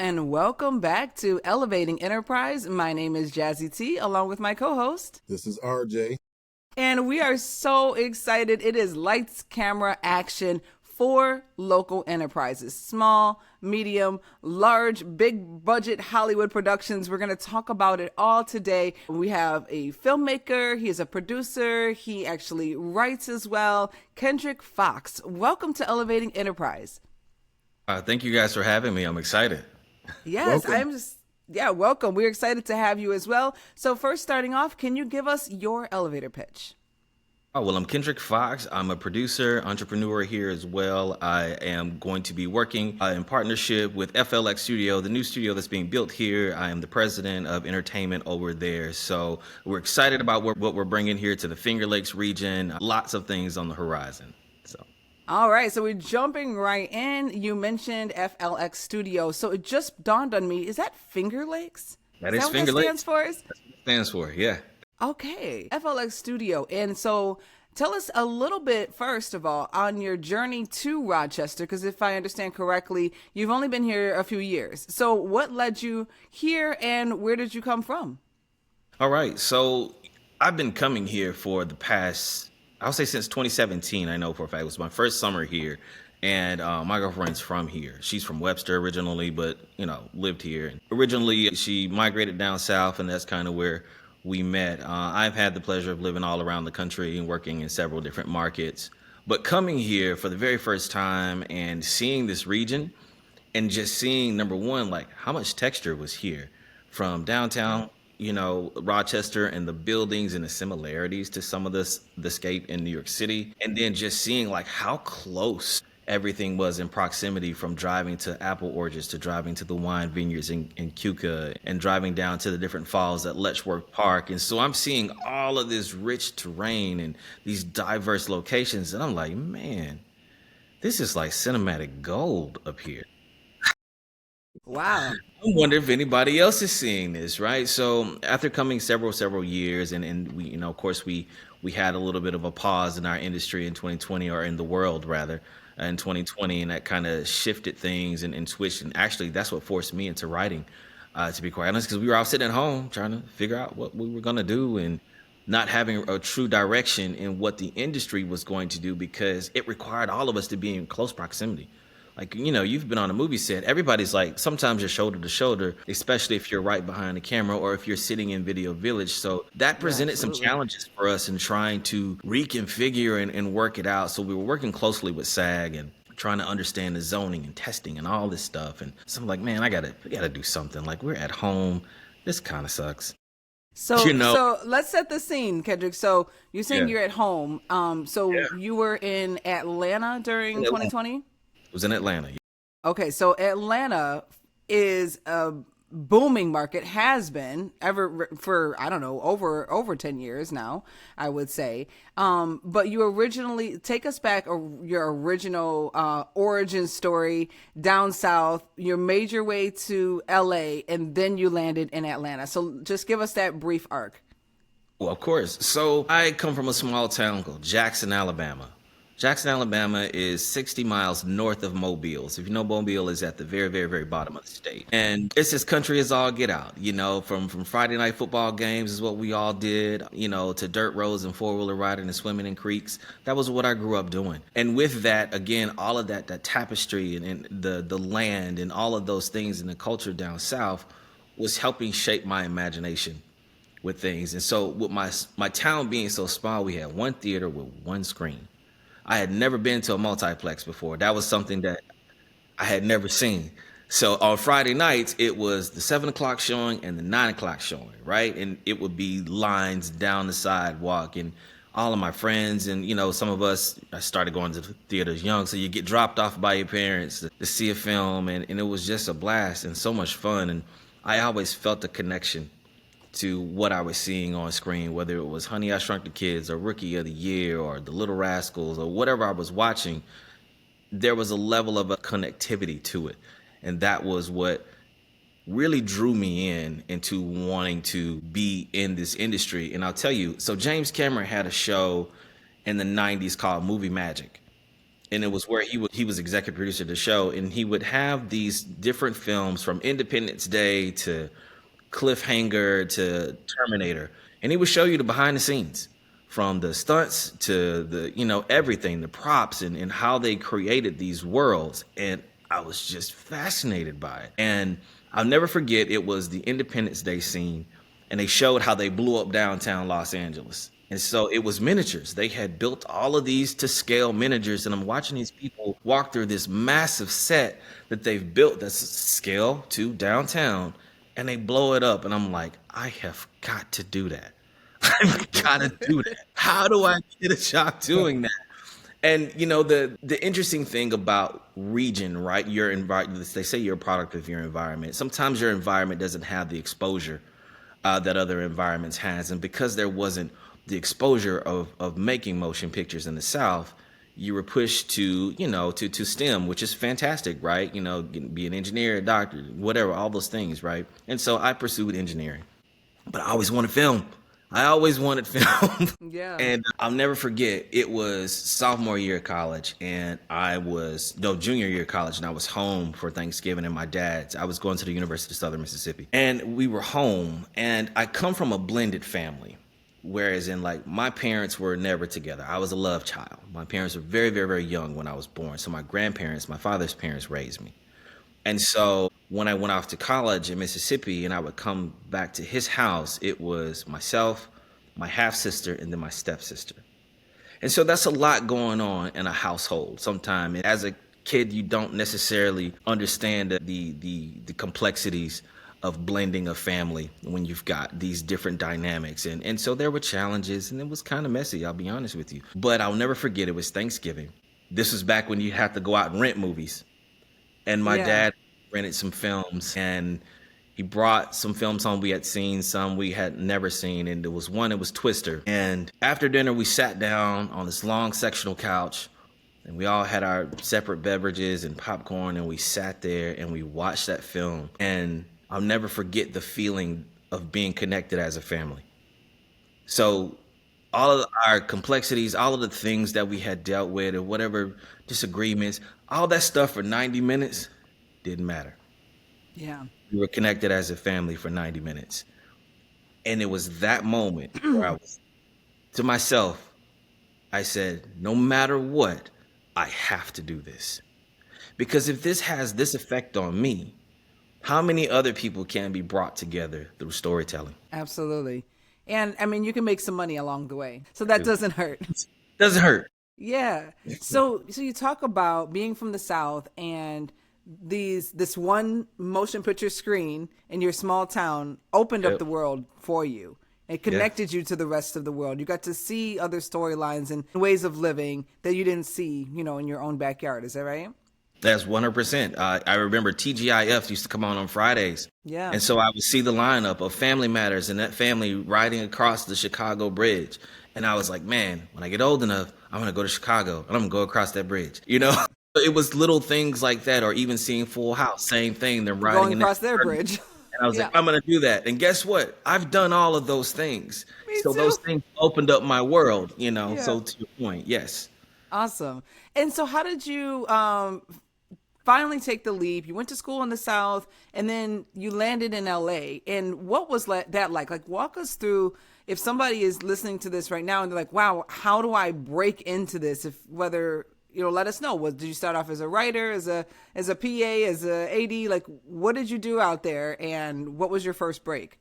and welcome back to Elevating Enterprise. My name is Jazzy T, along with my co-host. This is RJ. And we are so excited. It is lights, camera, action for local enterprises. Small, medium, large, big budget Hollywood productions. We're going to talk about it all today. We have a filmmaker. He is a producer. He actually writes as well. Kendrick Foxx. Welcome to Elevating Enterprise. Thank you guys for having me. I'm excited. Yes, Welcome. welcome. We're excited to have you as well. So first, starting off, can you give us your elevator pitch? Oh, well, I'm Kendrick Foxx. I'm a producer, entrepreneur here as well. I am going to be working in partnership with FLX Studio, the new studio that's being built here. I am the president of entertainment over there. So we're excited about what we're bringing here to the Finger Lakes region. Lots of things on the horizon. All right, so we're jumping right in. You mentioned FLX Studios, so it just dawned on me, is that Finger Lakes? That is is that Finger what that Lakes. stands for? That's what it stands for, yeah. Okay, FLX Studio. And so tell us a little bit, first of all, on your journey to Rochester, because if I understand correctly, you've only been here a few years. So what led you here and where did you come from? All right, so I've been coming here for the past, I'll say since 2017. I know for a fact it was my first summer here, and my girlfriend's from here. She's from Webster originally, but lived here. And originally, she migrated down south, and that's kind of where we met. I've had the pleasure of living all around the country and working in several different markets, but coming here for the very first time and seeing this region, and just seeing, number one, like how much texture was here from downtown. Rochester and the buildings and the similarities to some of the scape in New York City. And then just seeing like how close everything was in proximity, from driving to apple orchards to driving to the wine vineyards in Keuka and driving down to the different falls at Letchworth Park. And so I'm seeing all of this rich terrain and these diverse locations. And I'm like, man, this is like cinematic gold up here. Wow. I wonder if anybody else is seeing this, right? So after coming several years, and we, of course, we had a little bit of a pause in our industry in 2020, or in the world rather, in 2020, and that kind of shifted things and switched. And actually, that's what forced me into writing, to be quite honest, because we were all sitting at home trying to figure out what we were going to do and not having a true direction in what the industry was going to do, because it required all of us to be in close proximity. Like, you've been on a movie set. Everybody's like, sometimes you're shoulder to shoulder, especially if you're right behind the camera or if you're sitting in Video Village. So that presented some challenges for us in trying to reconfigure and work it out. So we were working closely with SAG and trying to understand the zoning and testing and all this stuff. And so I'm like, man, I gotta do something. Like, we're at home. This kind of sucks. So let's set the scene, Kendrick. So you're saying you're at home. You were in Atlanta during 2020? It was in Atlanta. Okay, so Atlanta is a booming market, has been ever for, I don't know, over 10 years now, I would say. But you originally, take us back, your original origin story down south. You made your way to LA and then you landed in Atlanta. So just give us that brief arc. Well, of course. So I come from a small town called Jackson, Alabama. Jackson, Alabama is 60 miles north of Mobile. So if you know, Mobile is at the very, very, very bottom of the state. And it's as country as all get out, from Friday night football games is what we all did, to dirt roads and four-wheeler riding and swimming in creeks. That was what I grew up doing. And with that, again, all of that tapestry and the land and all of those things in the culture down south was helping shape my imagination with things. And so with my town being so small, we had one theater with one screen. I had never been to a multiplex before. That was something that I had never seen. So on Friday nights, it was the 7 o'clock showing and the 9 o'clock showing, right? And it would be lines down the sidewalk, and all of my friends and, some of us, I started going to the theaters young. So you get dropped off by your parents to see a film, and it was just a blast and so much fun. And I always felt a connection to what I was seeing on screen, whether it was Honey, I Shrunk the Kids or Rookie of the Year or The Little Rascals or whatever I was watching. There was a level of a connectivity to it. And that was what really drew me into wanting to be in this industry. And I'll tell you, so James Cameron had a show in the 90s called Movie Magic. and it was where he was executive producer of the show, and he would have these different films from Independence Day to Cliffhanger to Terminator, and he would show you the behind the scenes, from the stunts to the everything, the props, and how they created these worlds, and I was just fascinated by it. And I'll never forget, it was the Independence Day scene, and they showed how they blew up downtown Los Angeles. And so it was miniatures. They had built all of these to scale miniatures, and I'm watching these people walk through this massive set that they've built that's scale to downtown, and they blow it up. And I'm like, I have got to do that. I've got to do that. How do I get a job doing that? And the interesting thing about region, right? Your environment. They say you're a product of your environment. Sometimes your environment doesn't have the exposure that other environments has, and because there wasn't the exposure of making motion pictures in the South, you were pushed to to STEM, which is fantastic, right? Be an engineer, a doctor, whatever, all those things, right? And so I pursued engineering, but I always wanted film. Yeah. And I'll never forget, it was sophomore year of college, and junior year of college, and I was home for Thanksgiving, and I was going to the University of Southern Mississippi, and we were home, and I come from a blended family. Whereas my parents were never together. I was a love child. My parents were very, very, very young when I was born. So my grandparents, my father's parents, raised me. And so when I went off to college in Mississippi and I would come back to his house, it was myself, my half-sister, and then my stepsister. And so that's a lot going on in a household. Sometimes as a kid, you don't necessarily understand the complexities of blending a family when you've got these different dynamics. And so there were challenges, and it was kind of messy, I'll be honest with you. But I'll never forget, it was Thanksgiving. This was back when you had to go out and rent movies. And my dad rented some films, and he brought some films home we had seen, some we had never seen. And there was one, it was Twister. And after dinner, we sat down on this long sectional couch, and we all had our separate beverages and popcorn, and we sat there and we watched that film. And I'll never forget the feeling of being connected as a family. So all of our complexities, all of the things that we had dealt with, or whatever disagreements, all that stuff for 90 minutes didn't matter. Yeah. We were connected as a family for 90 minutes. And it was that moment where I was, to myself, I said, no matter what, I have to do this. Because if this has this effect on me, how many other people can be brought together through storytelling? Absolutely. And I mean, you can make some money along the way. So that doesn't hurt. Doesn't hurt. Yeah. So you talk about being from the South, and this one motion picture screen in your small town opened up the world for you. It connected you to the rest of the world. You got to see other storylines and ways of living that you didn't see, in your own backyard. Is that right? That's 100%. I remember TGIF used to come on Fridays. Yeah. And so I would see the lineup of Family Matters and that family riding across the Chicago Bridge. And I was like, man, when I get old enough, I'm going to go to Chicago and I'm going to go across that bridge. It was little things like that, or even seeing Full House, same thing. They're riding going across their bridge. And I was like, I'm going to do that. And guess what? I've done all of those things. Me so too. Those things opened up my world, So to your point, yes. Awesome. And so how did you finally take the leap? You went to school in the South, and then you landed in LA. And what was that like? Like, walk us through, if somebody is listening to this right now and they're like, wow, how do I break into this? Let us know. Did you start off as a writer, as a PA, as a AD? Like, what did you do out there, and what was your first break?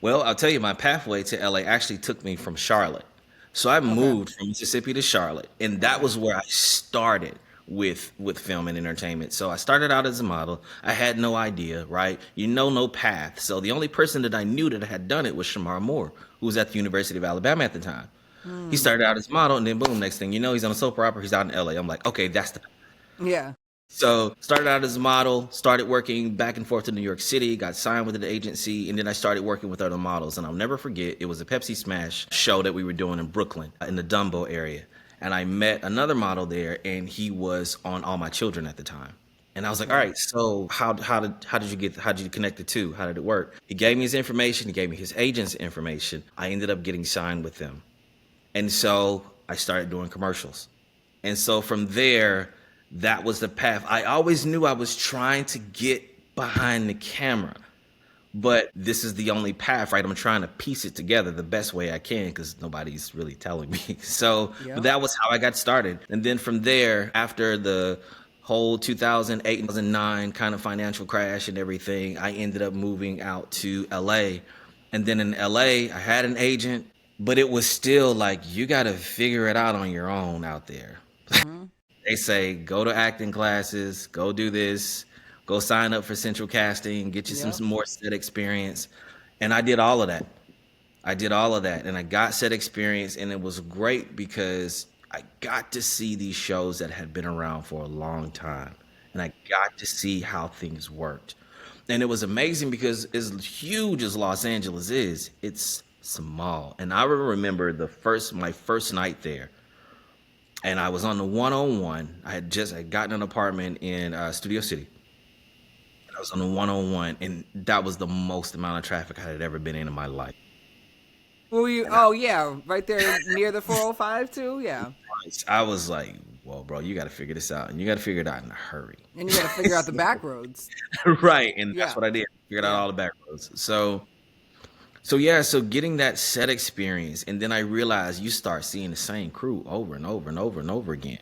Well, I'll tell you, my pathway to LA actually took me from Charlotte. So I moved from Mississippi to Charlotte, and that was where I started with film and entertainment. So I started out as a model. I had no idea, right? No path. So the only person that I knew that had done it was Shamar Moore, who was at the University of Alabama at the time. He started out as a model, and then boom, next thing you know, he's on a soap opera. He's out in LA. I'm like, okay, that's the. Yeah. So started out as a model, started working back and forth to New York City, got signed with an agency, and then I started working with other models. And I'll never forget, it was a Pepsi Smash show that we were doing in Brooklyn, in the Dumbo area. And I met another model there, and he was on All My Children at the time. And I was like, all right, so how did you connect the two? How did it work? He gave me his information. He gave me his agent's information. I ended up getting signed with them. And so I started doing commercials. And so from there, that was the path. I always knew I was trying to get behind the camera, but this is the only path, right? I'm trying to piece it together the best way I can because nobody's really telling me. So Yep. that was how I got started. And then from there, after the whole 2008 and 2009 kind of financial crash and everything, I ended up moving out to LA. And then in LA, I had an agent, but it was still like, you got to figure it out on your own out there. They say, go to acting classes, go do this, go sign up for Central Casting, get you Yep. some more set experience. And I did all of that. And I got set experience, and it was great because I got to see these shows that had been around for a long time, and I got to see how things worked. And it was amazing because as huge as Los Angeles is, it's small. And I remember my first night there, and I was on the 101. I had gotten an apartment in Studio City. And I was on the 101, and that was the most amount of traffic I had ever been in my life. Who you? Oh yeah, right there near the 405 too. Yeah, I was like, "Well, bro, you got to figure this out, and you got to figure it out in a hurry." and you got to figure out the back roads. Right, and that's Yeah. what I did. Figured out Yeah. all the back roads. So getting that set experience, and then I realized you start seeing the same crew over and over and over and over again,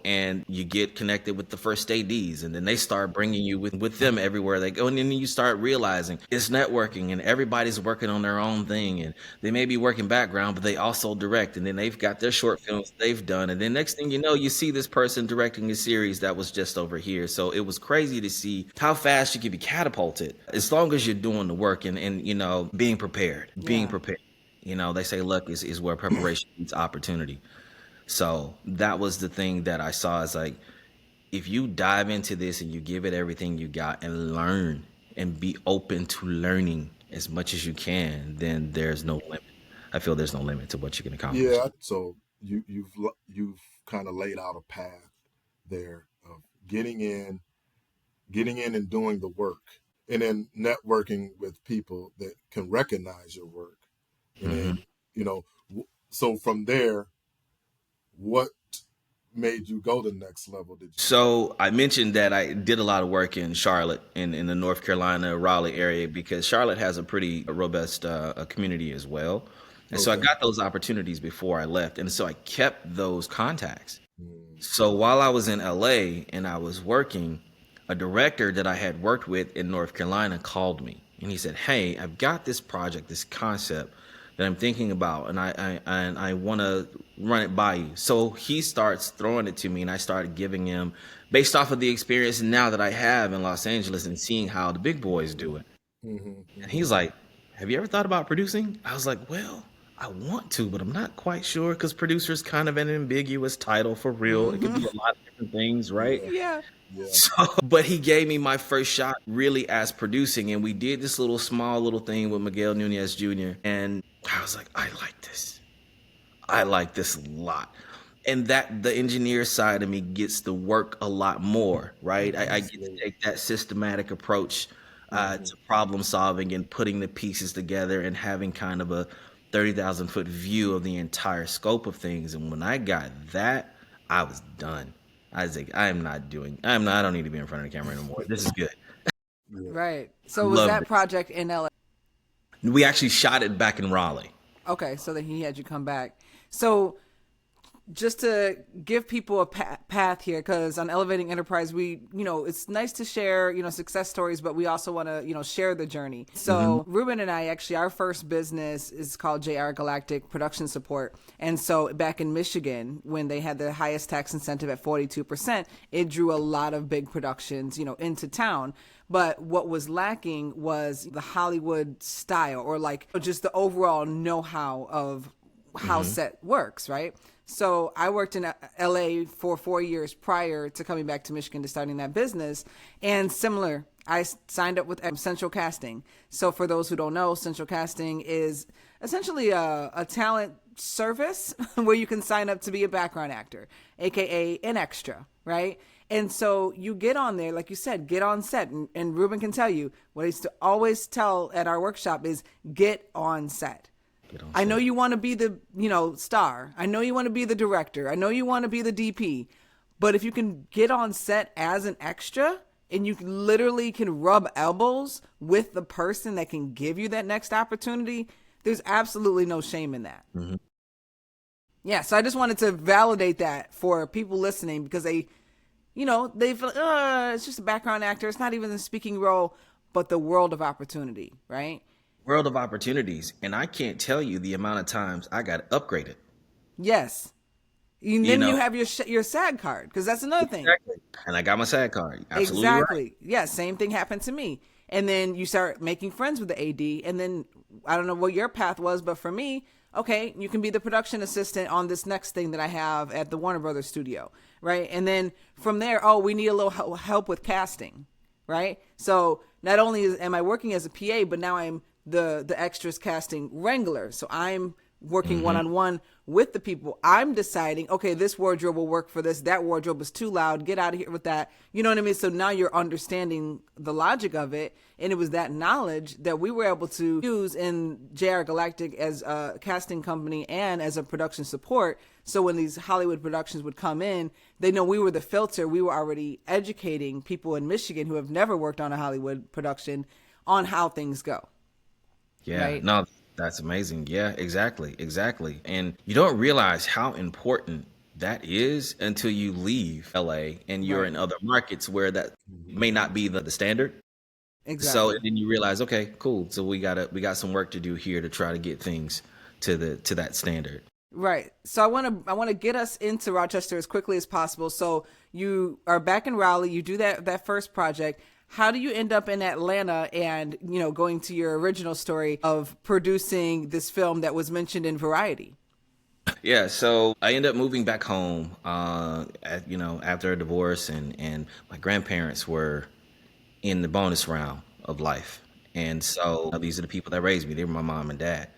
and you get connected with the first ADs, and then they start bringing you with them everywhere they go, and then you start realizing it's networking, and everybody's working on their own thing, and they may be working background, but they also direct, and then they've got their short films they've done, and then next thing you know, you see this person directing a series that was just over here. So it was crazy to see how fast you could be catapulted as long as you're doing the work and being prepared. They say luck is where preparation meets opportunity. So that was the thing that I saw, is like, if you dive into this and you give it everything you got and learn and be open to learning as much as you can, then there's no limit. I feel there's no limit to what you can accomplish. Yeah, so you've kind of laid out a path there of getting in and doing the work, and then networking with people that can recognize your work. And hmm then, so from there, what made you go to the next level? So I mentioned that I did a lot of work in Charlotte, in the North Carolina, Raleigh area, because Charlotte has a pretty robust community as well. And so I Okay. got those opportunities before I left. And so I kept those contacts. Mm, So while I was in LA and I was working, a director that I had worked with in North Carolina called me, and he said, "Hey, I've got this project, this concept that I'm thinking about, and I want to run it by you." So he starts throwing it to me, and I started giving him, based off of the experience now that I have in Los Angeles and seeing how the big boys do it. mhm, And mhm. he's like, "Have you ever thought about producing?" I was like, "Well, I want to, but I'm not quite sure, because producer is kind of an ambiguous title for real. It could be a lot of different things, right?" Yeah, Yeah. yeah. So, but he gave me my first shot really as producing, and we did this small little thing with Miguel Nunez Jr. And I was like, I like this a lot. And that the engineer side of me gets to work a lot more, right? I get to Absolutely. take that systematic approach Hmm. to problem solving and putting the pieces together and having kind of a 30,000 foot view of the entire scope of things. And when I got that, I was done. I was like, I don't need to be in front of the camera anymore. This is good. Yeah. Right. So was Loved that it. project in LA? We actually shot it back in Raleigh. Okay, so then he had you come back. So just to give people a path here, because on Elevating Enterprise, it's nice to share, success stories, but we also want to, share the journey. So Ruben and I, actually, our first business is called JR Galactic Production Support. And so back in Michigan, when they had the highest tax incentive at 42%, it drew a lot of big productions, into town. But what was lacking was the Hollywood style, or like just the overall know-how of how set works, right? So I worked in LA for 4 years prior to coming back to Michigan to starting that business. And similar, I signed up with Central Casting. So for those who don't know, Central Casting is essentially a talent service where you can sign up to be a background actor, AKA an extra, right? And so you get on there, like you said, get on set. And Ruben can tell you what I used to always tell at our workshop is get on set. Get on I know set. you want to be the, star. I know you want to be the director. I know you want to be the DP. But if you can get on set as an extra and you literally can rub elbows with the person that can give you that next opportunity, there's absolutely no shame in that. Mm-hmm. Yeah, so I just wanted to validate that for people listening because they feel, it's just a background actor. It's not even a speaking role, but the world of opportunity, right? World of opportunities, and I can't tell you the amount of times I got upgraded. Yes. And You then you know, have your SAG card because that's another thing. exactly. And I got my SAG card. Absolutely right. Exactly. Yeah, same thing happened to me. And then you start making friends with the AD. And then I don't know what your path was, but for me, okay, you can be the production assistant on this next thing that I have at the Warner Brothers studio, right? And then from there, we need a little help with casting, right? So not only am I working as a PA, but now I'm the extras casting wrangler. So I'm working one-on-one with the people. I'm deciding, okay, this wardrobe will work for this. That wardrobe is too loud. Get out of here with that. You know what I mean? So now you're understanding the logic of it. And it was that knowledge that we were able to use in JR Galactic as a casting company and as a production support. So when these Hollywood productions would come in, they know we were the filter. We were already educating people in Michigan who have never worked on a Hollywood production on how things go. Yeah, Right? no, that's amazing. Yeah, exactly, exactly. And you don't realize how important that is until you leave LA and you're Right. in other markets where that may not be the standard. So Exactly. then you realize, okay, cool. So we got some work to do here to try to get things to that standard. Right. So I want to get us into Rochester as quickly as possible. So you are back in Raleigh. You do that first project. How do you end up in Atlanta and going to your original story of producing this film that was mentioned in Variety? Yeah, so I ended up moving back home, after a divorce, and my grandparents were in the bonus round of life, and so these are the people that raised me. They were my mom and dad,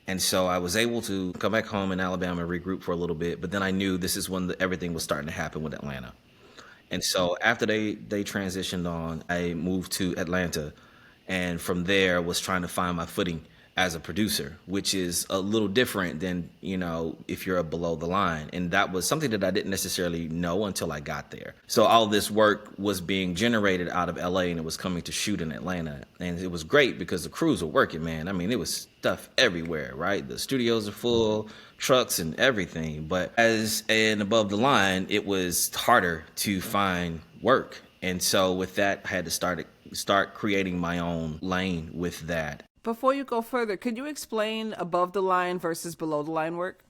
and so I was able to come back home in Alabama, regroup for a little bit, but then I knew this is when everything was starting to happen with Atlanta. And so after they transitioned on, I moved to Atlanta, and from there was trying to find my footing as a producer, which is a little different than, if you're a below the line. And that was something that I didn't necessarily know until I got there. So all this work was being generated out of LA and it was coming to shoot in Atlanta. And it was great because the crews were working, man. I mean, it was stuff everywhere, right? The studios are full, trucks and everything. But as an above the line, it was harder to find work. And so with that, I had to start creating my own lane with that. Before you go further, could you explain above the line versus below the line work?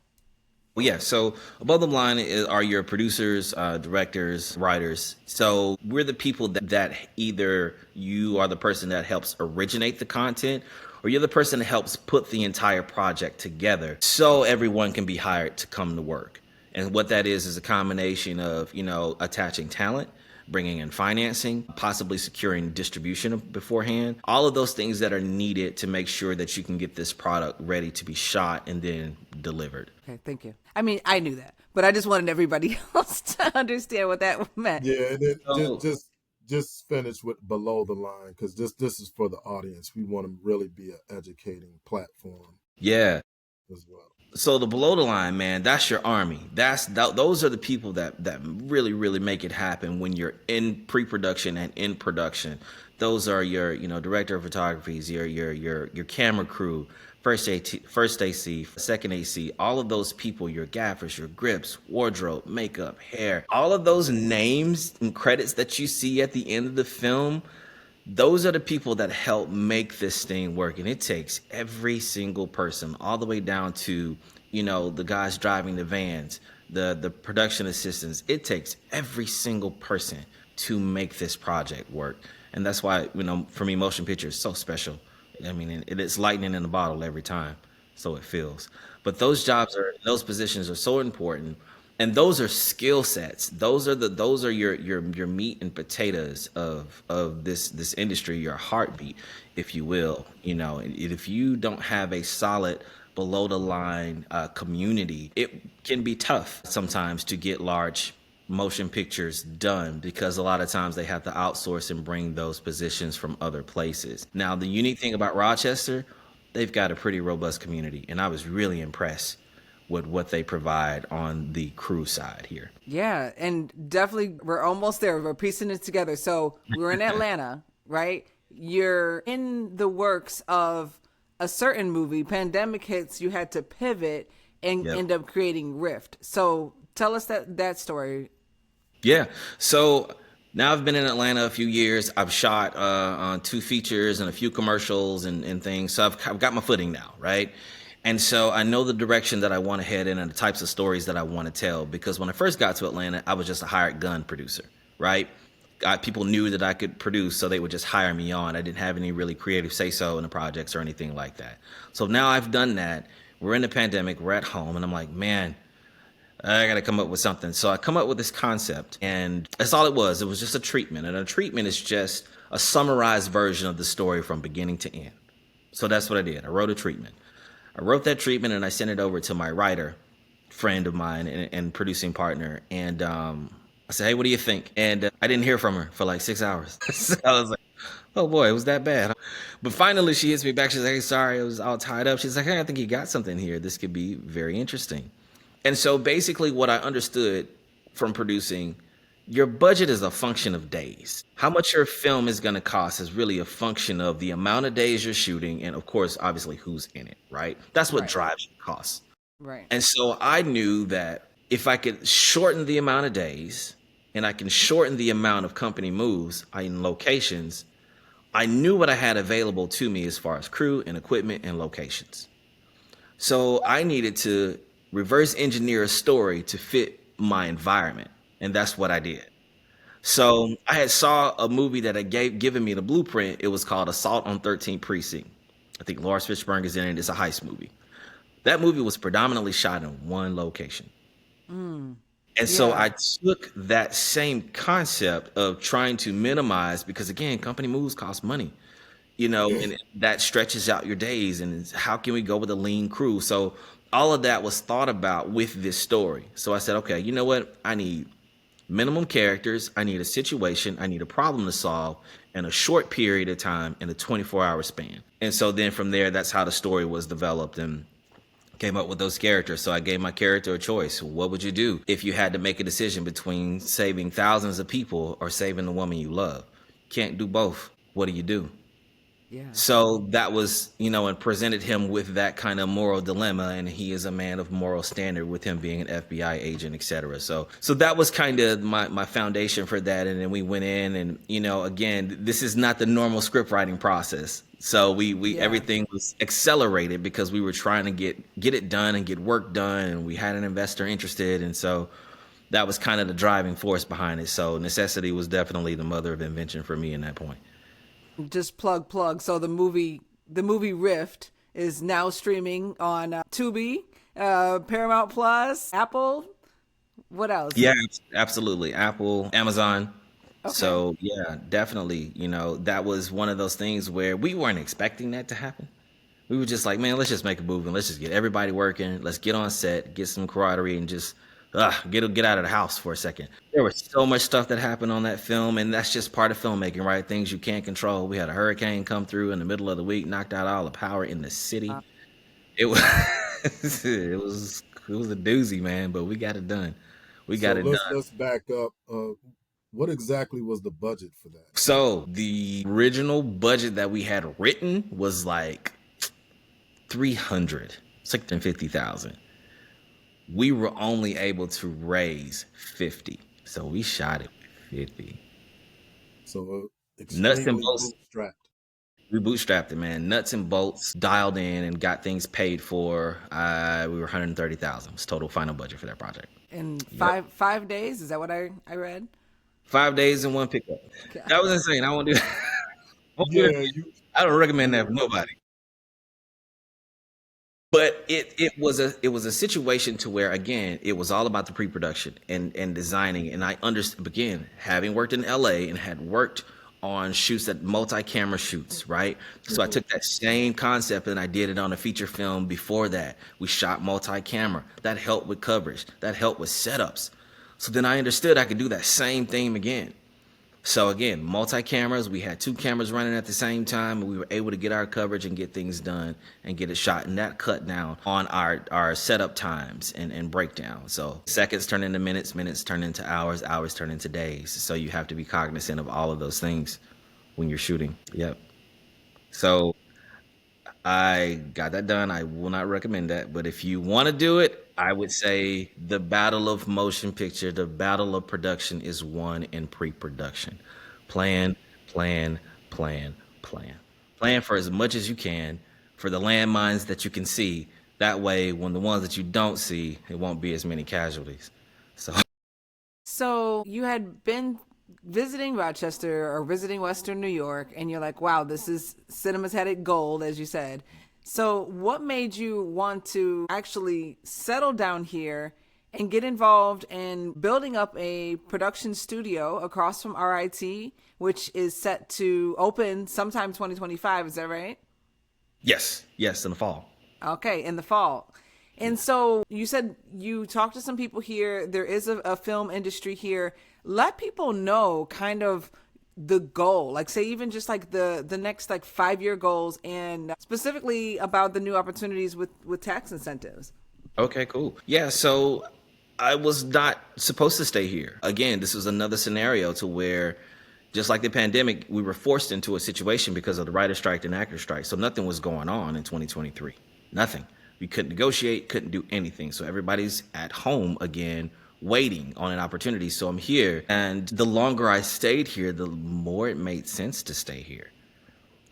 Well, yeah, so above the line are your producers, directors, writers. So we're the people that either you are the person that helps originate the content or you're the person that helps put the entire project together so everyone can be hired to come to work. And what that is a combination of, attaching talent, bringing in financing, possibly securing distribution beforehand, all of those things that are needed to make sure that you can get this product ready to be shot and then delivered. Okay, thank you. I mean, I knew that, but I just wanted everybody else to understand what that meant. Yeah, and then So, just finish with below the line because this is for the audience. We want to really be an educating platform yeah. as well. So the below the line, man, that's your army. Those are the people that really, really make it happen when you're in pre-production and in production. Those are your, director of photography, your camera crew, first AC, second AC, all of those people, your gaffers, your grips, wardrobe, makeup, hair, all of those names and credits that you see at the end of the film. Those are the people that help make this thing work. And it takes every single person all the way down to, the guys driving the vans, the production assistants. It takes every single person to make this project work. And that's why, for me, motion picture is so special. I mean, it's lightning in the bottle every time. So it feels. But those positions are so important. And those are skill sets. Those are your meat and potatoes of this industry, your heartbeat, if you will. If you don't have a solid below the line community, it can be tough sometimes to get large motion pictures done because a lot of times they have to outsource and bring those positions from other places. Now, the unique thing about Rochester, they've got a pretty robust community, and I was really impressed with what they provide on the crew side here. Yeah, and definitely we're almost there. We're piecing it together. So we're in Atlanta, right? You're in the works of a certain movie. Pandemic hits, you had to pivot and end up creating Rift. So tell us that story. Yeah. So now I've been in Atlanta a few years. I've shot on 2 features and a few commercials and things. So I've got my footing now, right? And so I know the direction that I want to head in and the types of stories that I want to tell. Because when I first got to Atlanta, I was just a hired gun producer, right? People knew that I could produce, so they would just hire me on. I didn't have any really creative say-so in the projects or anything like that. So now I've done that. We're in the pandemic. We're at home. And I'm like, man, I got to come up with something. So I come up with this concept, and that's all it was. It was just a treatment. And a treatment is just a summarized version of the story from beginning to end. So that's what I did. I wrote a treatment. I wrote that treatment, and I sent it over to my writer, friend of mine and producing partner. And I said, hey, what do you think? And I didn't hear from her for like 6 hours. So I was like, oh boy, it was that bad. But finally she hits me back. She's like, hey, sorry, I was all tied up. She's like, hey, I think you got something here. This could be very interesting. And so basically what I understood from producing, your budget is a function of days. How much your film is going to cost is really a function of the amount of days you're shooting and, of course, obviously who's in it, right? That's what drives the cost. Right. And so I knew that if I could shorten the amount of days and I can shorten the amount of company moves in locations, I knew what I had available to me as far as crew and equipment and locations. So I needed to reverse engineer a story to fit my environment. And that's what I did. So I had saw a movie that had given me the blueprint. It was called Assault on 13th Precinct. I think Lawrence Fishburne is in it. It's a heist movie. That movie was predominantly shot in one location. And so I took that same concept of trying to minimize, because again, company moves cost money, and that stretches out your days. And how can we go with a lean crew? So all of that was thought about with this story. So I said, okay, you know what? I need minimum characters. I need a situation. I need a problem to solve in a short period of time in a 24-hour span. And so then from there, that's how the story was developed and came up with those characters. So I gave my character a choice. What would you do if you had to make a decision between saving thousands of people or saving the woman you love? Can't do both. What do? Yeah. So that was, and presented him with that kind of moral dilemma. And he is a man of moral standard with him being an FBI agent, et cetera. So that was kind of my foundation for that. And then we went in and, again, this is not the normal script writing process. So we everything was accelerated because we were trying to get it done and get work done. And we had an investor interested. And so that was kind of the driving force behind it. So necessity was definitely the mother of invention for me in that point. Just plug. So the movie Rift is now streaming on Tubi, Paramount Plus, Apple. What else? Yeah, absolutely. Apple, Amazon. Okay. So yeah, definitely. That was one of those things where we weren't expecting that to happen. We were just like, man, let's just make a movie and let's just get everybody working. Let's get on set, get some camaraderie, and just get out of the house for a second. There was so much stuff that happened on that film, and that's just part of filmmaking, right? Things you can't control. We had a hurricane come through in the middle of the week, knocked out all the power in the city. It was it was a doozy, man, but we got it done. Let's back up. What exactly was the budget for that? So the original budget that we had written was like $650,000. We were only able to raise 50. So we shot it with 50. So nuts and bolts. Bootstrapped. We bootstrapped it, man. Nuts and bolts, dialed in and got things paid for. We were $130,000 was total final budget for that project. In five days? Is that what I read? 5 days and one pickup. God. That was insane. I won't do that. I don't recommend that for nobody. But it was a situation to where, again, it was all about the pre-production and designing. And I understand, again, having worked in LA and had worked on shoots, that multi-camera shoots, right? So I took that same concept and I did it on a feature film before that. We shot multi-camera. That helped with coverage. That helped with setups. So then I understood I could do that same thing again. So again, multi-cameras, we had 2 cameras running at the same time, and we were able to get our coverage and get things done and get it shot. And that cut down on our setup times and breakdown. So seconds turn into minutes, minutes turn into hours, hours turn into days. So you have to be cognizant of all of those things when you're shooting. Yep. So I got that done. I will not recommend that. But if you want to do it, I would say the battle of motion picture, the battle of production is won in pre-production. Plan, plan, plan, plan. Plan for as much as you can for the landmines that you can see. That way, when the ones that you don't see, it won't be as many casualties. So you had been visiting Rochester or visiting Western New York, and you're like, wow, this is cinema's headed gold, as you said. So what made you want to actually settle down here and get involved in building up a production studio across from RIT, which is set to open sometime 2025? Is that right? Yes, in the fall. Okay, in the fall. And so you said you talked to some people here. There is a film industry here. Let people know kind of the goal, like say even just like the next like 5-year goals, and specifically about the new opportunities with tax incentives. Okay, cool. Yeah, so I was not supposed to stay here. Again, this was another scenario to where, just like the pandemic, we were forced into a situation because of the writer strike and actor strike. So nothing was going on in 2023. Nothing. We couldn't negotiate, couldn't do anything. So everybody's at home again, waiting on an opportunity. So I'm here. And the longer I stayed here, the more it made sense to stay here.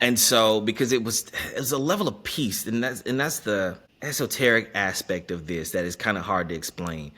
And so, because it was a level of peace, and that's the esoteric aspect of this that is kind of hard to explain.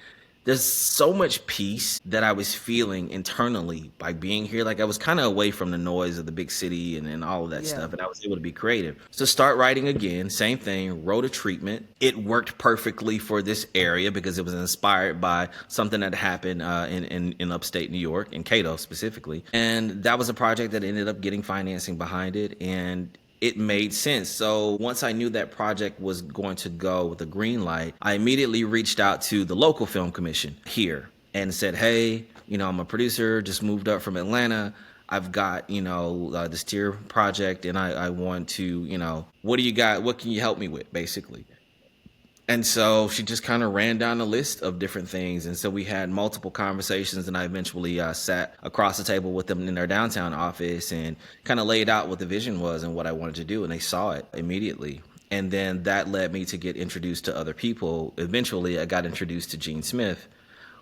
There's so much peace that I was feeling internally by being here. Like I was kind of away from the noise of the big city and all of that stuff. And I was able to be creative. So start writing again, same thing, wrote a treatment. It worked perfectly for this area because it was inspired by something that happened in upstate New York, in Cato specifically. And that was a project that ended up getting financing behind it. And it made sense. So once I knew that project was going to go with a green light, I immediately reached out to the local film commission here and said, hey, I'm a producer, just moved up from Atlanta. I've got, this tier project and I want to, what do you got? What can you help me with, basically? And so she just kind of ran down a list of different things. And so we had multiple conversations, and I eventually sat across the table with them in their downtown office and kind of laid out what the vision was and what I wanted to do. And they saw it immediately. And then that led me to get introduced to other people. Eventually, I got introduced to Gene Smith,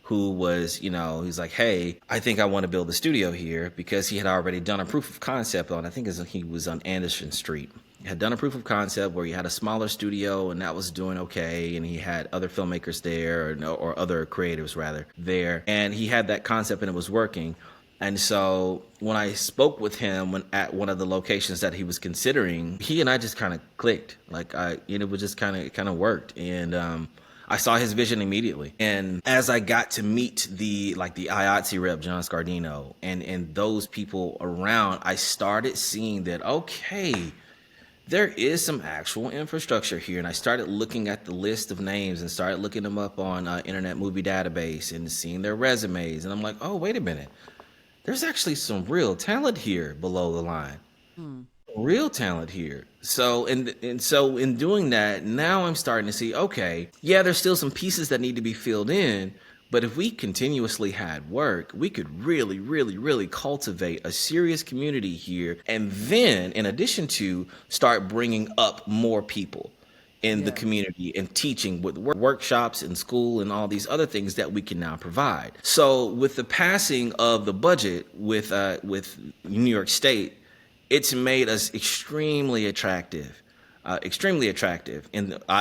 who was, he's like, hey, I think I want to build a studio here, because he had already done a proof of concept on, I think he was on Anderson Street. He had done a proof of concept where he had a smaller studio and that was doing okay. And he had other filmmakers there or other creatives rather there. And he had that concept and it was working. And so when I spoke with him at one of the locations that he was considering, he and I just kind of clicked. Like it was just kind of worked. And I saw his vision immediately. And as I got to meet the IATSE rep, John Scardino, and those people around, I started seeing that, okay, there is some actual infrastructure here. And I started looking at the list of names and started looking them up on Internet Movie Database and seeing their resumes. And I'm like, oh, wait a minute. There's actually some real talent here below the line. Real talent here. So so in doing that, now I'm starting to see, okay, yeah, there's still some pieces that need to be filled in. But if we continuously had work, we could really, really, really cultivate a serious community here. And then, in addition to start bringing up more people in the community and teaching with workshops in school and all these other things that we can now provide. So with the passing of the budget with New York State, it's made us extremely attractive out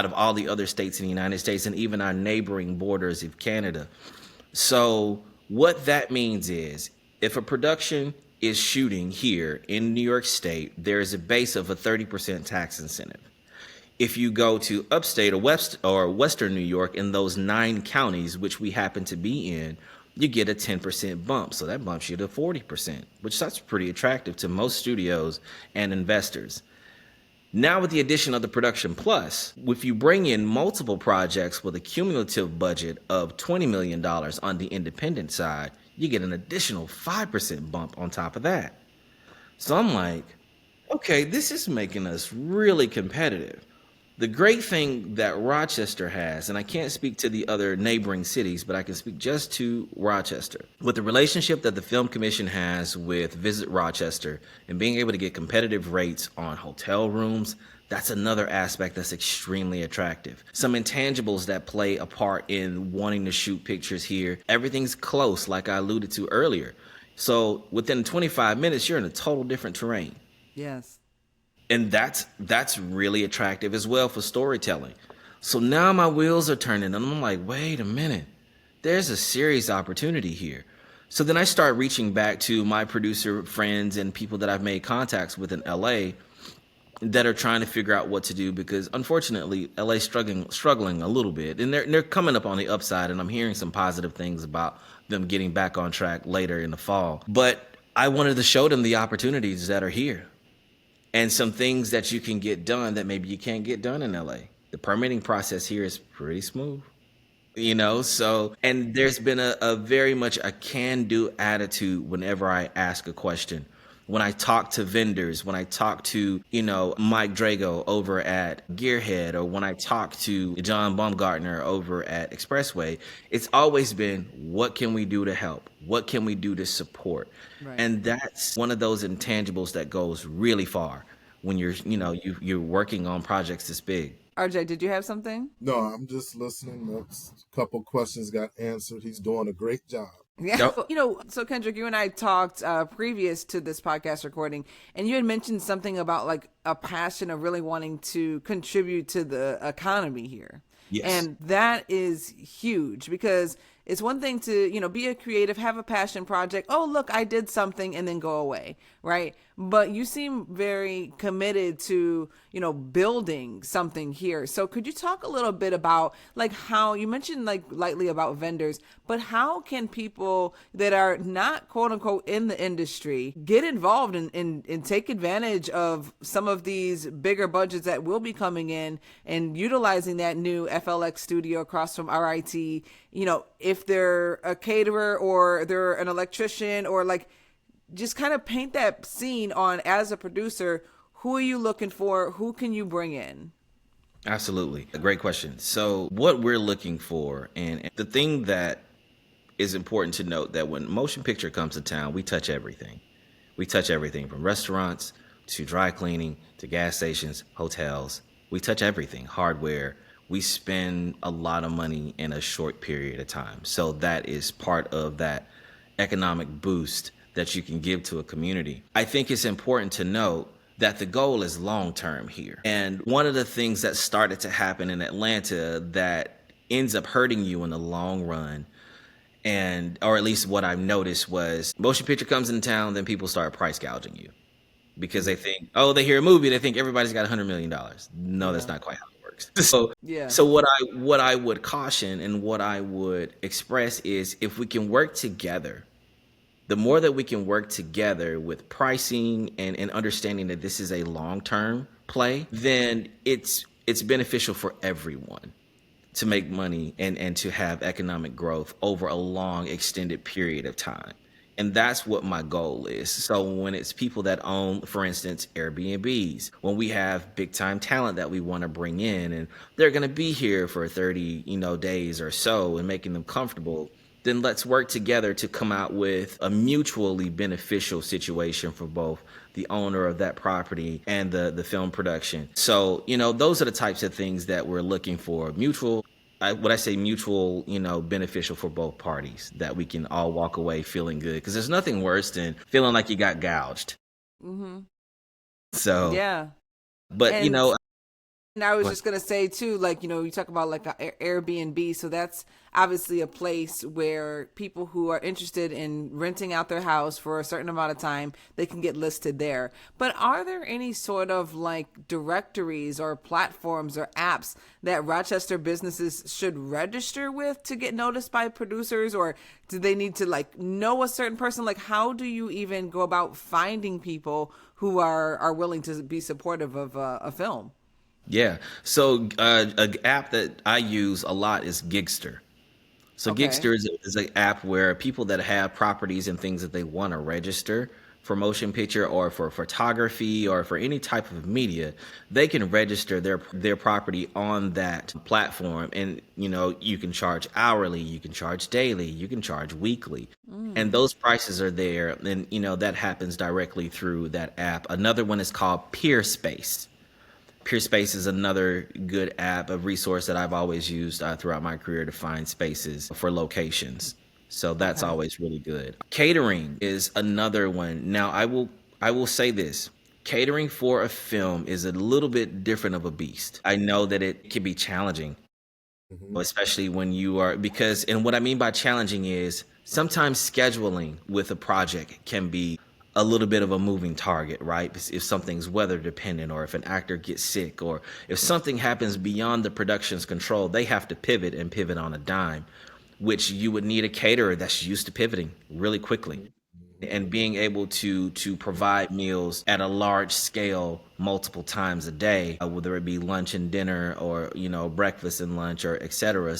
of all the other states in the United States and even our neighboring borders of Canada. So what that means is, if a production is shooting here in New York State, there is a base of a 30% tax incentive. If you go to upstate or western New York, in those 9 counties, which we happen to be in, you get a 10% bump. So that bumps you to 40%, which that's pretty attractive to most studios and investors. Now with the addition of the Production Plus, if you bring in multiple projects with a cumulative budget of $20 million on the independent side, you get an additional 5% bump on top of that. So I'm like, okay, this is making us really competitive. The great thing that Rochester has, and I can't speak to the other neighboring cities, but I can speak just to Rochester. With the relationship that the Film Commission has with Visit Rochester and being able to get competitive rates on hotel rooms, that's another aspect that's extremely attractive. Some intangibles that play a part in wanting to shoot pictures here. Everything's close, like I alluded to earlier. So within 25 minutes, you're in a total different terrain. Yes. And that's really attractive as well for storytelling. So now my wheels are turning and I'm like, wait a minute, there's a serious opportunity here. So then I start reaching back to my producer friends and people that I've made contacts with in LA that are trying to figure out what to do, because unfortunately LA's struggling a little bit, and they're coming up on the upside, and I'm hearing some positive things about them getting back on track later in the fall. But I wanted to show them the opportunities that are here, and some things that you can get done that maybe you can't get done in LA. The permitting process here is pretty smooth, so, and there's been a very much a can-do attitude whenever I ask a question. When I talk to vendors, when I talk to, Mike Drago over at Gearhead, or when I talk to John Baumgartner over at Expressway, it's always been, what can we do to help? What can we do to support? Right. And that's one of those intangibles that goes really far when you're working on projects this big. RJ, did you have something? No, I'm just listening. That's a couple questions got answered. He's doing a great job. Yeah. So Kendrick, you and I talked previous to this podcast recording, and you had mentioned something about like a passion of really wanting to contribute to the economy here. Yes. And that is huge, because it's one thing to, be a creative, have a passion project. Oh, look, I did something, and then go away. Right. But you seem very committed to, building something here. So could you talk a little bit about like how you mentioned like lightly about vendors, but how can people that are not quote unquote in the industry get involved and take advantage of some of these bigger budgets that will be coming in and utilizing that new FLX studio across from RIT, if they're a caterer or they're an electrician, or like, just kind of paint that scene on, as a producer, who are you looking for? Who can you bring in? Absolutely. A great question. So what we're looking for, and the thing that is important to note, that when motion picture comes to town, we touch everything. We touch everything from restaurants to dry cleaning to gas stations, hotels. We touch everything, hardware. We spend a lot of money in a short period of time. So that is part of that economic boost that you can give to a community. I think it's important to note that the goal is long-term here. And one of the things that started to happen in Atlanta that ends up hurting you in the long run, or at least what I've noticed, was motion picture comes in town, then people start price gouging you because they think, they hear a movie, they think everybody's got $100 million. No, that's not quite how it works. So what I would caution and what I would express is, if we can work together, the more that we can work together with pricing and understanding that this is a long-term play, then it's beneficial for everyone to make money and to have economic growth over a long, extended period of time. And that's what my goal is. So when it's people that own, for instance, Airbnbs, when we have big time talent that we want to bring in, and they're going to be here for 30, days or so, and making them comfortable, then let's work together to come out with a mutually beneficial situation for both the owner of that property and the film production. So, those are the types of things that we're looking for. Mutual, beneficial for both parties, that we can all walk away feeling good. Because there's nothing worse than feeling like you got gouged. Mm-hmm. So, yeah. But, And I was just going to say, too, like, you talk about like Airbnb. So that's obviously a place where people who are interested in renting out their house for a certain amount of time, they can get listed there. But are there any sort of like directories or platforms or apps that Rochester businesses should register with to get noticed by producers? Or do they need to like know a certain person? Like, how do you even go about finding people who are willing to be supportive of a film? Yeah. So an app that I use a lot is Gigster. So Okay. Gigster is an app where people that have properties and things that they want to register for motion picture or for photography or for any type of media, they can register their property on that platform. And you can charge hourly, you can charge daily, you can charge weekly. And those prices are there. And that happens directly through that app. Another one is called Peerspace. Peerspace is another good app, a resource that I've always used throughout my career to find spaces for locations. So that's Okay. always really good. Catering is another one. Now, I will say this. Catering for a film is a little bit different of a beast. I know that it can be challenging, Hmm. especially when you are, because, and what I mean by challenging is sometimes scheduling with a project can be a little bit of a moving target, right? If something's weather dependent, or if an actor gets sick, or if something happens beyond the production's control, they have to pivot and pivot on a dime, which you would need a caterer that's used to pivoting really quickly and being able to provide meals at a large scale multiple times a day, whether it be lunch and dinner, or breakfast and lunch, or etc.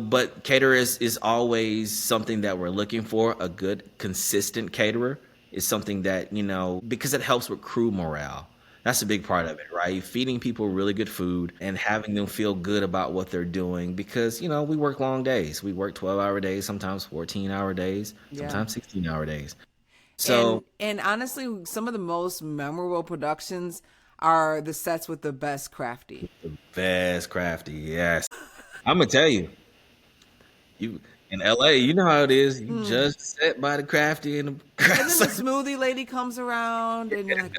But caterer is always something that we're looking for. A good consistent caterer is something that, because it helps with crew morale. That's a big part of it, right? Feeding people really good food and having them feel good about what they're doing, because, we work long days. We work 12-hour days, sometimes 14-hour days, Yeah. sometimes 16-hour days. So, And honestly, some of the most memorable productions are the sets with the best crafty. the best crafty, yes. I'm gonna tell you, you in LA, you know how it is. You judge the set by the crafty and the And then the craft. smoothie lady comes around and you're like,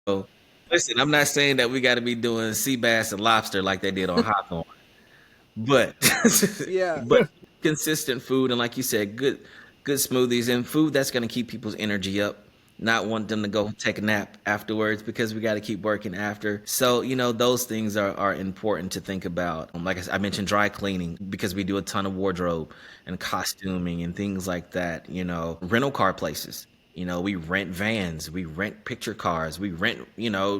So, listen, I'm not saying that we got to be doing sea bass and lobster like they did on Hawthorne, but yeah. but consistent food, and like you said, good smoothies and food that's going to keep people's energy up. Not want them to go take a nap afterwards, because we got to keep working after. So those things are important to think about. Like I mentioned, dry cleaning, because we do a ton of wardrobe and costuming and things like that. Rental car places. We rent vans, we rent picture cars, we rent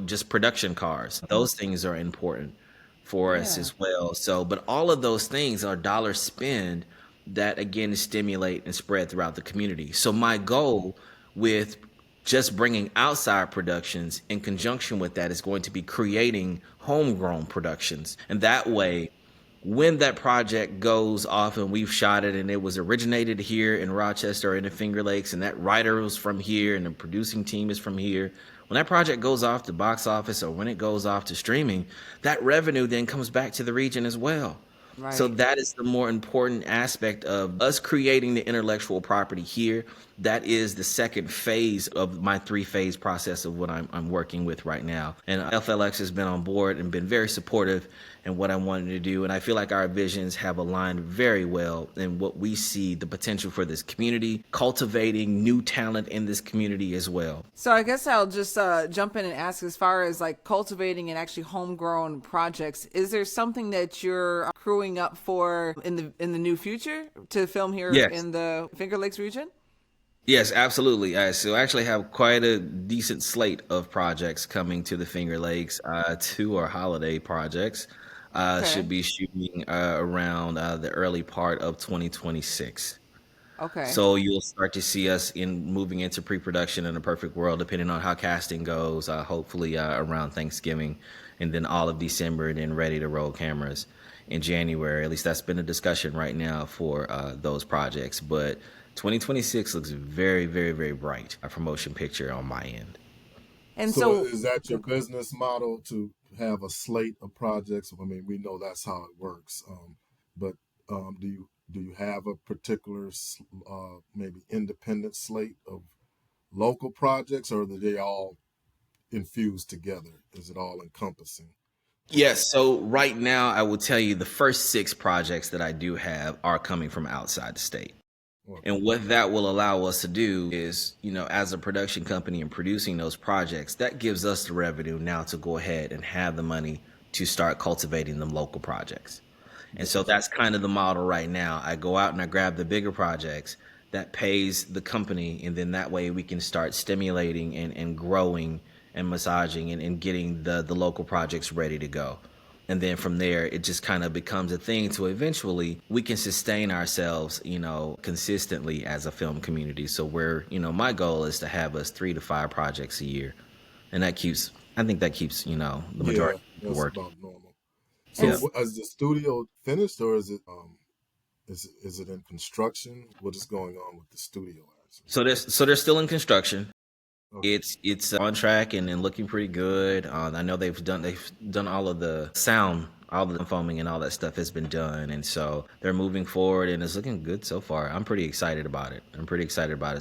just production cars. Those things are important for us Yeah. as well. So, but all of those things are dollar spend that again stimulate and spread throughout the community. So my goal with just bringing outside productions in conjunction with that is going to be creating homegrown productions. And that way, when that project goes off and we've shot it and it was originated here in Rochester or in the Finger Lakes, and that writer was from here and the producing team is from here, when that project goes off to box office or when it goes off to streaming, that revenue then comes back to the region as well. So Right. that is the more important aspect of us creating the intellectual property here. That is the second phase of my three-phase process of what I'm working with right now. And FLX has been on board and been very supportive in what I wanted to do. And I feel like our visions have aligned very well in what we see the potential for this community, cultivating new talent in this community as well. So I guess I'll just jump in and ask, as far as like cultivating and actually homegrown projects, is there something that you're crewing up for in the new future to film here Yes. in the Finger Lakes region? Yes, absolutely. So I actually have quite a decent slate of projects coming to the Finger Lakes. Two are holiday projects. Okay. Should be shooting around the early part of 2026. Okay. So you'll start to see us in moving into pre-production in a perfect world, depending on how casting goes. Hopefully around Thanksgiving, and then all of December, and then ready to roll cameras in January. At least that's been a discussion right now for those projects. But 2026 looks very, very, very bright for motion picture on my end. And So so, is that your business model, to have a slate of projects? I mean, we know that's how it works. But do you have a particular maybe independent slate of local projects, or are they all infused together? Is it all encompassing? Yes, so right now I will tell you the first six projects that I do have are coming from outside the state. Okay. And what that will allow us to do is, as a production company and producing those projects, that gives us the revenue now to go ahead and have the money to start cultivating them local projects. And so Yes. that's kind of the model right now. I go out and I grab the bigger projects that pays the company, and then that way we can start stimulating and growing and massaging and getting the local projects ready to go. And then from there, it just kind of becomes a thing to eventually we can sustain ourselves, consistently as a film community. So my goal is to have us 3 to 5 projects a year. And I think that keeps, the Yeah, majority of the that's work. about normal. So Yeah. is the studio finished, or is it is it in construction? What is going on with the studio actually? So they're still in construction. Okay. It's on track and looking pretty good. I know they've done all of the sound, all the foaming and all that stuff has been done, and so they're moving forward and it's looking good so far. I'm pretty excited about it.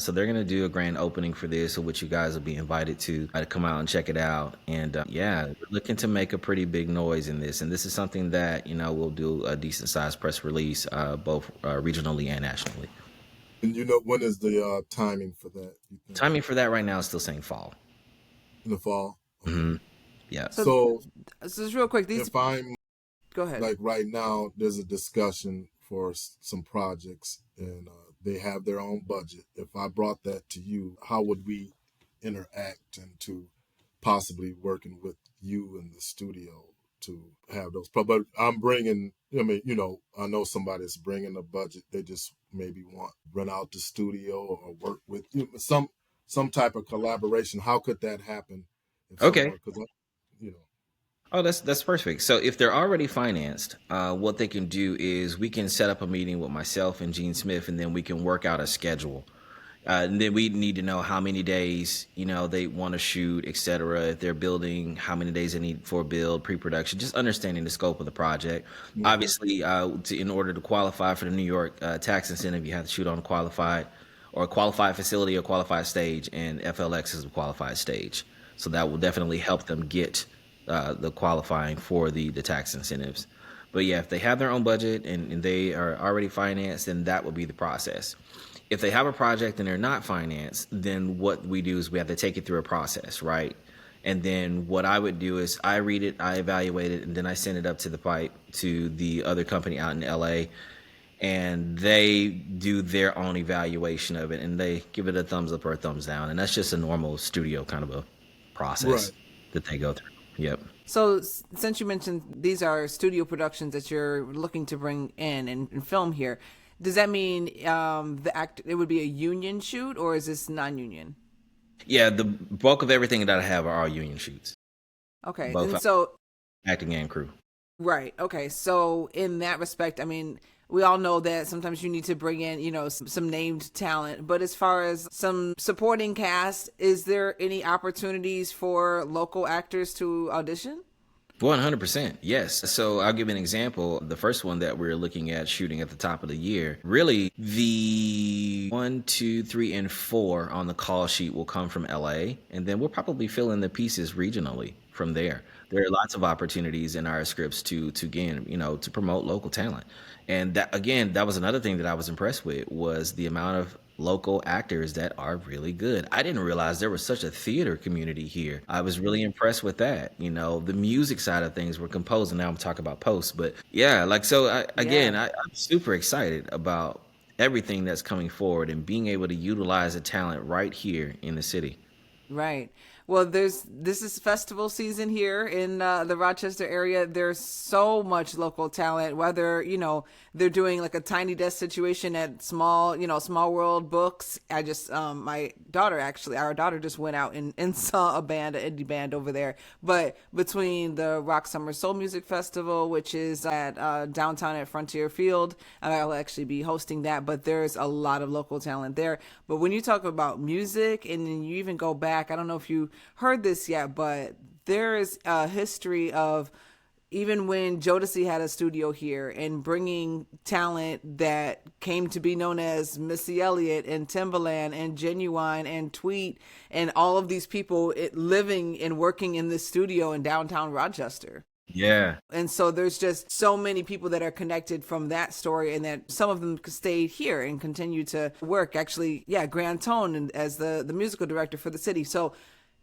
So they're gonna do a grand opening for this, which you guys will be invited to come out and check it out. And yeah, we're looking to make a pretty big noise in this, and this is something that we'll do a decent sized press release, both regionally and nationally. And when is the timing for that? You think Timing for that right now is still saying fall. in the fall? Okay. Hmm. Yeah. So just real quick, these. if I'm Go ahead. like right now, there's a discussion for some projects, and they have their own budget. If I brought that to you, how would we interact and to possibly working with you in the studio to have those? But I'm bringing. I mean, I know somebody's bringing a budget. They just maybe want rent out the studio or work with some type of collaboration. How could that happen? If Okay. because you know. Oh, that's perfect. So if they're already financed, what they can do is we can set up a meeting with myself and Gene Smith, and then we can work out a schedule. And then we need to know how many days, they want to shoot, et cetera. If they're building, how many days they need for build, pre-production, just understanding the scope of the project. Mhm. Obviously, in order to qualify for the New York tax incentive, you have to shoot on a qualified facility or qualified stage, and FLX is a qualified stage. So that will definitely help them get the qualifying for the tax incentives. But yeah, if they have their own budget and they are already financed, then that would be the process. If they have a project and they're not financed, then what we do is we have to take it through a process, right? And then what I would do is I read it, I evaluate it, and then I send it up to the pipe to the other company out in LA, and they do their own evaluation of it, and they give it a thumbs up or a thumbs down. And that's just a normal studio kind of a process Right. that they go through. Yep. So since you mentioned these are studio productions that you're looking to bring in and film here, does that mean it would be a union shoot, or is this non-union? Yeah, the bulk of everything that I have are all union shoots, Okay, both and so acting and crew. right. Okay, so in that respect, I mean, we all know that sometimes you need to bring in, some named talent. But as far as some supporting cast, is there any opportunities for local actors to audition? 100%, yes. So I'll give you an example. The first one that we're looking at shooting at the top of the year, really the 1, 2, 3, and 4 on the call sheet will come from LA, and then we'll probably fill in the pieces regionally from there. There are lots of opportunities in our scripts to again, to promote local talent. And that was another thing that I was impressed with was the amount of local actors that are really good. I didn't realize there was such a theater community here. I was really impressed with that. The music side of things were composed, and now I'm talking about post. But yeah, I'm super excited about everything that's coming forward and being able to utilize the talent right here in the city. Right. Well, this is festival season here in the Rochester area. There's so much local talent, whether, they're doing like a tiny desk situation at Small World Books. Our daughter just went out and saw an indie band over there. But between the Rock Summer Soul Music Festival, which is at downtown at Frontier Field, I'll actually be hosting that, but there's a lot of local talent there. But when you talk about music and then you even go back, I don't know if you heard this yet, but there is a history of even when Jodeci had a studio here and bringing talent that came to be known as Missy Elliott and Timbaland and Genuine and Tweet and all of these people living and working in this studio in downtown Rochester. Yeah. And so there's just so many people that are connected from that story, and that some of them stayed here and continue to work. Actually, Grant Tone as the musical director for the city. So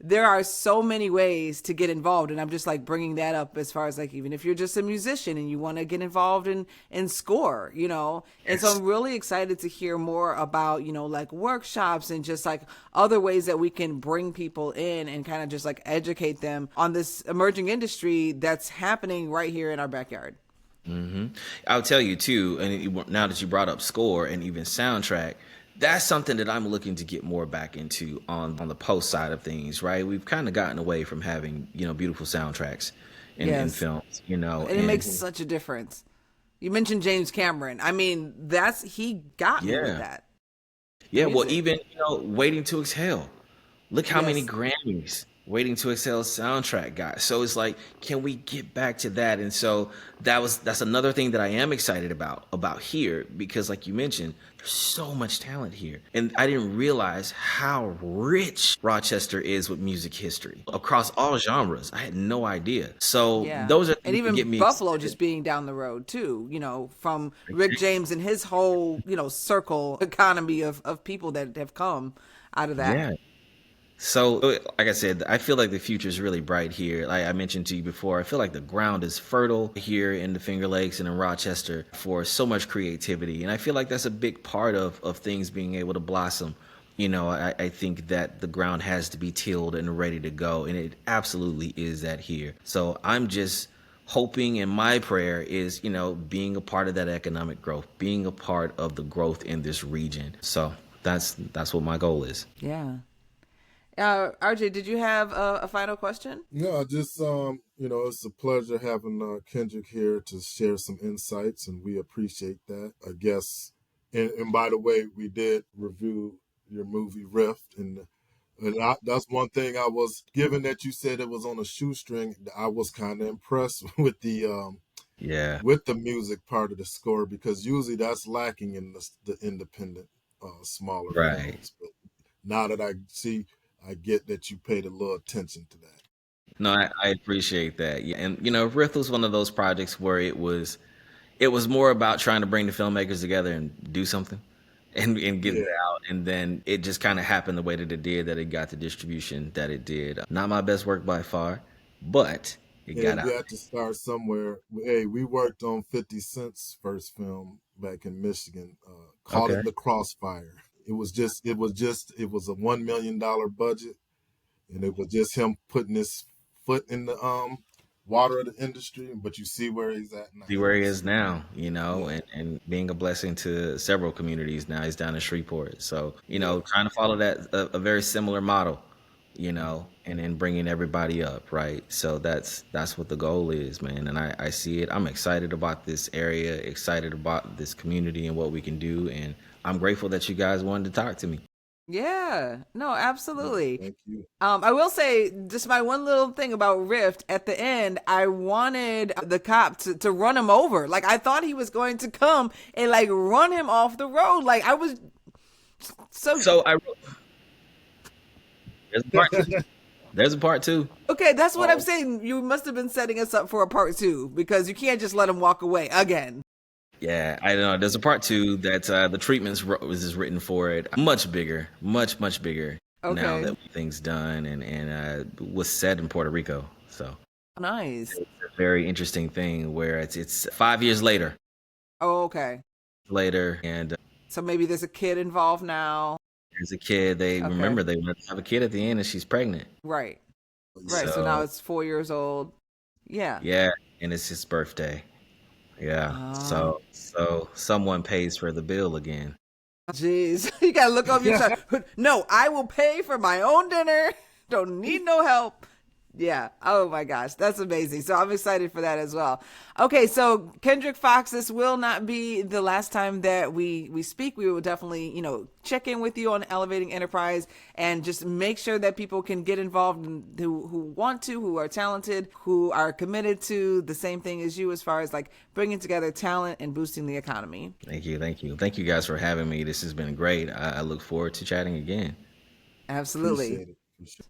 there are so many ways to get involved. And I'm just like bringing that up as far as like, even if you're just a musician and you want to get involved in score, you know? And so Yes. I'm really excited to hear more about, you know, like workshops and just like other ways that we can bring people in and kind of just like educate them on this emerging industry that's happening right here in our backyard. I'll tell you too, and now that you brought up score and even soundtrack, that's something that I'm looking to get more back into on the post side of things, right? We've kind of gotten away from having, you know, beautiful soundtracks in Yes. films, you know, And it makes such a difference. You mentioned James Cameron. I mean, he got me with yeah. that. Yeah, well, Music. even, you know, Waiting to Exhale. Look how many Yes. Grammys Waiting to Exhale soundtrack got. So it's like, can we get back to that? And so that's another thing that I am excited about here, because like you mentioned, there's so much talent here. And I didn't realize how rich Rochester is with music history across all genres. I had no idea. So Yeah. those are And things that get even me Buffalo excited. just being down the road too, you know, from Rick James and his whole, you know, circle economy of people that have come out of that. Yeah. So, like I said, I feel like the future is really bright here. Like I mentioned to you before, I feel like the ground is fertile here in the Finger Lakes and in Rochester for so much creativity. And I feel like that's a big part of things being able to blossom. You know, I think that the ground has to be tilled and ready to go. And it absolutely is that here. So I'm just hoping, and my prayer is, you know, being a part of that economic growth, being a part of the growth in this region. So that's what my goal is. Yeah. RJ, did you have a final question? Yeah, I just you know, it's a pleasure having Kendrick here to share some insights, and we appreciate that. I guess, and by the way, we did review your movie Rift, and that's one thing I was, given that you said it was on a shoestring, I was kind of impressed Yeah. with the music part of the score, because usually that's lacking in the independent smaller Right. films. But now that I get that you paid a little attention to that. No, I appreciate that. Yeah, and you know, Rift was one of those projects where it was more about trying to bring the filmmakers together and do something and get it Yeah. out. And then it just kind of happened the way that it did, that it got the distribution that it did. Not my best work by far, but it Hey, got you out. have to start somewhere. Hey, we worked on 50 Cent's first film back in Michigan. Called Okay. it The Crossfire. It was a $1 million budget, and it was just him putting his foot in the water of the industry. But you see where he's at now. See where he is So now, you know, yeah, and being a blessing to several communities now. He's down in Shreveport. So, you know, yeah, trying to follow a very similar model, you know, and then bringing everybody up, right? So that's what the goal is, man. And I see it. I'm excited about this area, excited about this community and what we can do. And I'm grateful that you guys wanted to talk to me. Yeah. No, yeah. absolutely. Thank you. I will say just my one little thing about Rift at the end, I wanted the cop to run him over. Like I thought he was going to come and like run him off the road. Like I was so So there's a part two. There's a part two. okay, that's what I'm Oh, saying. You must have been setting us up for a part two because you can't just let him walk away again. Yeah, I know. There's a part two that the treatments is written for it. Much bigger, much bigger now Okay. that things done and was set in Puerto Rico. So Nice. it's a very interesting thing where it's 5 years Oh, okay. later, and So maybe there's a kid involved now. there's a kid. They Okay. remember they want to have a kid at the end, and she's pregnant. Right. Right. yeah. So now So it's 4 years old. Yeah. yeah, and it's his birthday. Yeah. Oh, So someone pays for the bill again. jeez. You got to look over your side. No, I will pay for my own dinner. Don't need no help. Yeah. Oh my gosh. That's amazing. So I'm excited for that as well. Okay. So Kendrick Foxx, this will not be the last time that we speak. We will definitely, you know, check in with you on Elevating Enterprise and just make sure that people can get involved and who want to, who are talented, who are committed to the same thing as you as far as like bringing together talent and boosting the economy. Thank you guys for having me. This has been great. I look forward to chatting again. Absolutely. Appreciate it. Appreciate it.